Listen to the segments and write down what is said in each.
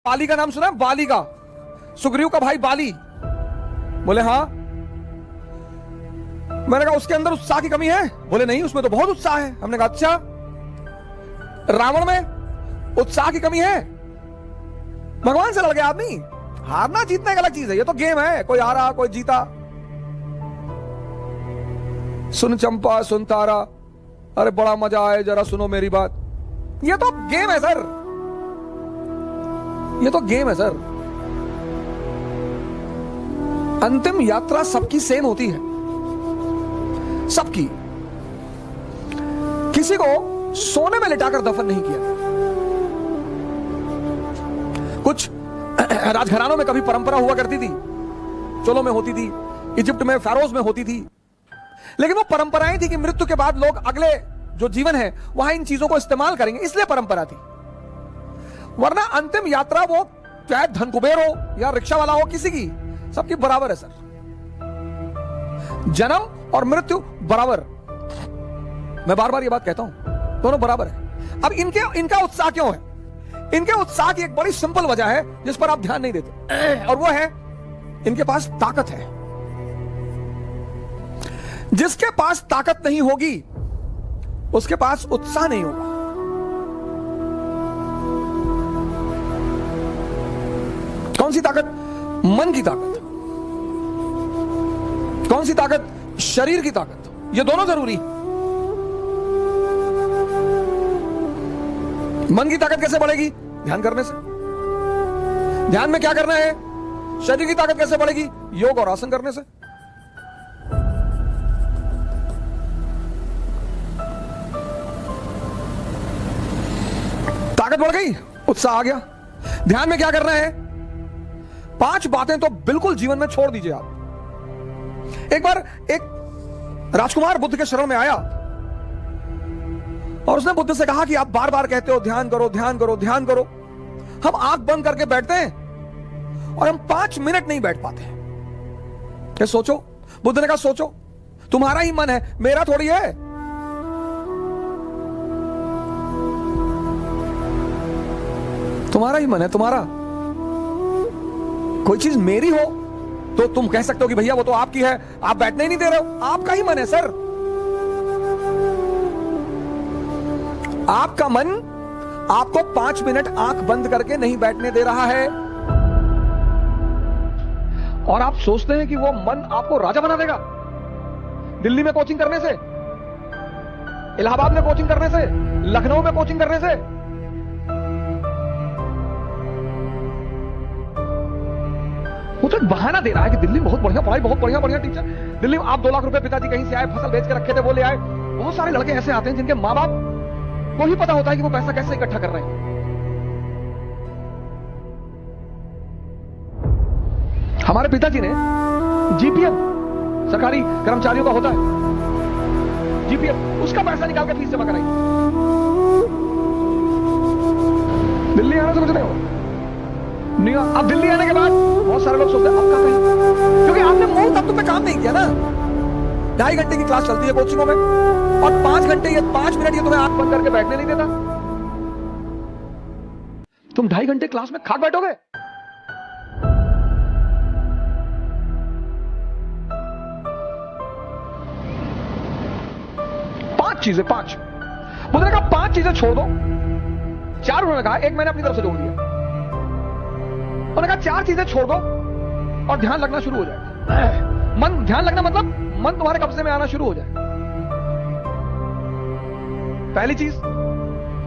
बाली का नाम सुना है? बाली का, सुग्रीव का भाई बाली। बोले हाँ। मैंने कहा उसके अंदर उत्साह की कमी है? बोले नहीं, उसमें तो बहुत उत्साह है। हमने कहा अच्छा। रावण में उत्साह की कमी है? भगवान से लड़ गया आदमी। हारना जीतना एक अलग चीज है, ये तो गेम है, कोई हारा कोई जीता। सुन चंपा सुन तारा, अरे बड़ा मजा आए, जरा सुनो मेरी बात। ये तो गेम है सर, ये तो गेम है सर। अंतिम यात्रा सबकी सेम होती है, सबकी। किसी को सोने में लिटाकर दफन नहीं किया। कुछ राजघरानों में कभी परंपरा हुआ करती थी, चोलों में होती थी, इजिप्ट में फेरोज में होती थी, लेकिन वो परंपराएं थी कि मृत्यु के बाद लोग अगले जो जीवन है वहां इन चीजों को इस्तेमाल करेंगे, इसलिए परंपरा थी। वरना अंतिम यात्रा वो चाहे धन कुबेर हो या रिक्शा वाला हो, किसी की, सबकी बराबर है सर। जन्म और मृत्यु बराबर। मैं बार बार ये बात कहता हूं, दोनों बराबर है। अब इनका उत्साह क्यों है? इनके उत्साह की एक बड़ी सिंपल वजह है जिस पर आप ध्यान नहीं देते, और वो है इनके पास ताकत है। जिसके पास ताकत नहीं होगी उसके पास उत्साह नहीं होगा। कौन सी ताकत? मन की ताकत। कौन सी ताकत? शरीर की ताकत। ये दोनों जरूरी। मन की ताकत कैसे बढ़ेगी? ध्यान करने से। ध्यान में क्या करना है? शरीर की ताकत कैसे बढ़ेगी? योग और आसन करने से। ताकत बढ़ गई, उत्साह आ गया। ध्यान में क्या करना है? 5 बातें तो बिल्कुल जीवन में छोड़ दीजिए आप। एक बार एक राजकुमार बुद्ध के शरण में आया और उसने बुद्ध से कहा कि आप बार बार कहते हो ध्यान करो ध्यान करो ध्यान करो, हम आंख बंद करके बैठते हैं और हम 5 मिनट नहीं बैठ पाते। क्या सोचो? बुद्ध ने कहा सोचो, तुम्हारा ही मन है, मेरा थोड़ी है। तुम्हारा ही मन है, तुम्हारा। कोई चीज मेरी हो तो तुम कह सकते हो कि भैया वो तो आपकी है, आप बैठने ही नहीं दे रहे हो। आपका ही मन है सर। आपका मन आपको 5 मिनट आंख बंद करके नहीं बैठने दे रहा है, और आप सोचते हैं कि वो मन आपको राजा बना देगा। दिल्ली में कोचिंग करने से, इलाहाबाद में कोचिंग करने से, लखनऊ में कोचिंग करने से, वो तो एक बहाना दे रहा है कि दिल्ली में बहुत बढ़िया पढ़ाई, बहुत बढ़िया टीचर। दिल्ली में आप 2 लाख रुपए पिताजी कहीं से आए, फसल बेच के रखे थे, वो ले आए। बहुत सारे लड़के ऐसे आते हैं जिनके माँ बाप को ही पता होता है कि वो पैसा कैसे इकट्ठा कर रहे हैं। हमारे पिताजी ने जीपीएफ, सरकारी कर्मचारियों का होता है जीपीएफ, उसका पैसा निकाल के फीस जमा कराई। दिल्ली आने से कुछ नहीं हो नहीं। अब दिल्ली आने के बाद बहुत सारे लोग सोचते हैं अब कहां कहीं, क्योंकि आपने मूल तत्व पे काम नहीं किया ना। 2.5 घंटे की क्लास चलती है कोचिंगों में, और 5 घंटे ये 5 मिनट ये तुम्हें आंख बंद करके बैठने नहीं देता। तुम 2.5 घंटे क्लास में खाक बैठोगे? पांच चीजें, 5 मुझे कहा 5 चीजें छोड़ दो। 4 उन्होंने कहा, एक मैंने अपनी तरफ से जोड़ दिया। उन्होंने कहा 4 चीजें छोड़ दो और ध्यान लगना शुरू हो जाएगा। मन, ध्यान लगना मतलब मन तुम्हारे कब्जे में आना शुरू हो जाएगा। पहली चीज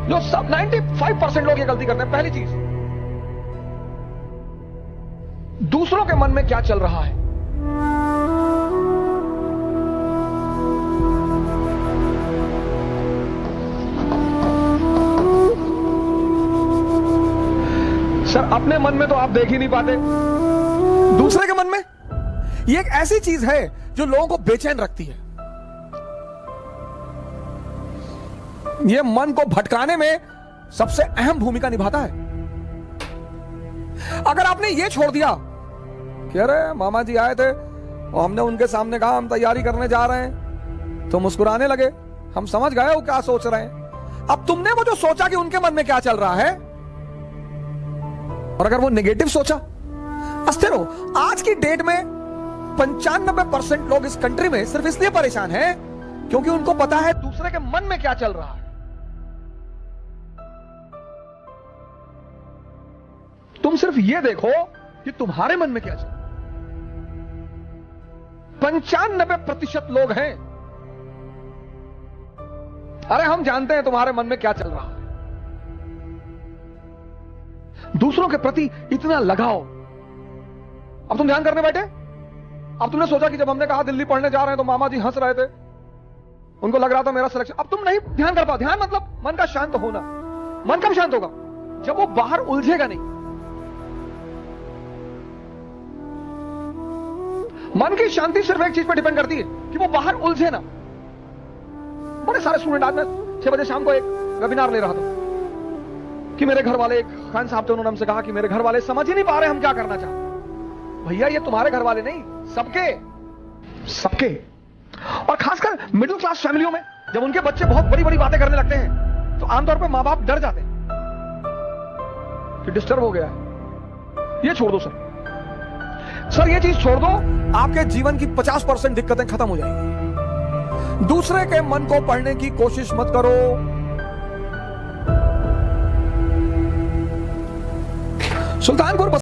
जो सब 95% लोग ये गलती करते हैं, पहली चीज, दूसरों के मन में क्या चल रहा है। सर अपने मन में तो आप देख ही नहीं पाते, दूसरे के मन में। ये एक ऐसी चीज है जो लोगों को बेचैन रखती है। ये मन को भटकाने में सबसे अहम भूमिका निभाता है। अगर आपने ये छोड़ दिया कि अरे मामा जी आए थे और हमने उनके सामने कहा हम तैयारी करने जा रहे हैं, तो मुस्कुराने लगे, हम समझ गए वो क्या सोच रहे हैं। अब तुमने वो जो सोचा कि उनके मन में क्या चल रहा है, और अगर वो नेगेटिव सोचा, अस्थिर हो। आज की डेट में 95% लोग इस कंट्री में सिर्फ इसलिए परेशान हैं क्योंकि उनको पता है दूसरे के मन में क्या चल रहा है। तुम सिर्फ ये देखो कि तुम्हारे मन में क्या चल रहा है। 95% लोग हैं, अरे हम जानते हैं तुम्हारे मन में क्या चल रहा है। दूसरों के प्रति इतना लगाओ। अब तुम ध्यान करने बैठे। अब तुमने सोचा कि जब हमने कहा दिल्ली पढ़ने जा रहे हैं तो मामा जी हंस रहे थे, उनको लग रहा था मेरा सिलेक्शन। अब तुम नहीं ध्यान कर पाओ। ध्यान मतलब मन का शांत होना। मन कब शांत होगा? जब वो बाहर उलझेगा नहीं। मन की शांति सिर्फ एक चीज पर डिपेंड करती है कि वो बाहर उलझे ना। बड़े सारे स्टूडेंट, आज मैं 6 बजे शाम को एक वेबिनार ले रहा था कि मेरे घर वाले, एक खान साहब थे, उन्होंने हमसे कहा कि मेरे घर वाले समझ ही नहीं पा रहे हम क्या करना चाहते। भैया ये तुम्हारे घर वाले नहीं, सबके। और खासकर मिडिल क्लास फैमिलियों में जब उनके बच्चे बहुत बड़ी बड़ी बातें करने लगते हैं तो आमतौर पर मां बाप डर जाते हैं कि डिस्टर्ब हो गया है। ये छोड़ दो सर, ये चीज छोड़ दो, आपके जीवन की 50% दिक्कतें खत्म हो जाएंगी। दूसरे के मन को पढ़ने की कोशिश मत करो। सुल्तानपुर